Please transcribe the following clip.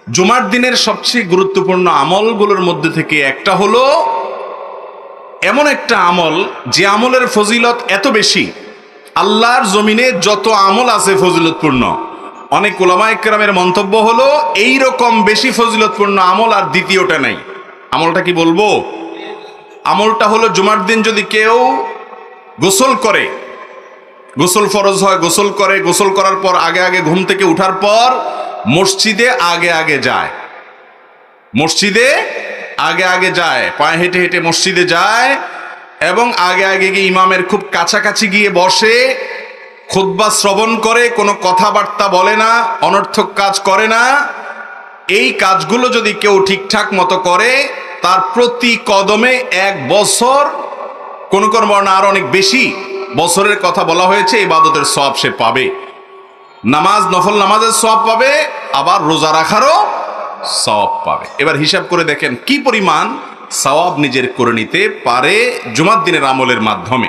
জুমার দিনের সবচেয়ে গুরুত্বপূর্ণ আমলগুলোর মধ্যে থেকে একটা হলো এমন একটা আমল যে আমলের ফজিলত এত বেশি, আল্লাহর জমিনে যত আমল আছে ফজিলতপূর্ণ, অনেক উলামায়ে কেরামের মন্তব্য হলো এই রকম বেশি ফজিলতপূর্ণ আমল আর দ্বিতীয়টা নাই। আমলটা কি বলবো? আমলটা হলো জুমার দিন যদি কেউ গোসল করে, গোসল ফরজ হয়, গোসল করে, গোসল করার পর আগে আগে ঘুম থেকে উঠার পর মসজিদে আগে আগে যায়, মসজিদে আগে আগে যায়, পায়ে হেঁটে হেঁটে মসজিদে যায় এবং আগে আগে গিয়ে ইমামের খুব কাছাকাছি গিয়ে বসে খুতবা শ্রবণ করে, কোনো কথাবার্তা বলে না, অনর্থক কাজ করে না। এই কাজগুলো যদি কেউ ঠিকঠাক মতো করে তার প্রতি কদমে 1 বছর, কোন কোন বর্ণনা আরো অনেক বেশি বছরের কথা বলা হয়েছে, ইবাদতের সওয়াব সে পাবে। নামাজ, নফল নামাজের সওয়াব পাবে, আবার রোজা রাখারও সওয়াব পাবে। এবার হিসাব করে দেখেন কি পরিমাণ সওয়াব নিজের করে নিতে পারে জুমার দিনের আমলের মাধ্যমে।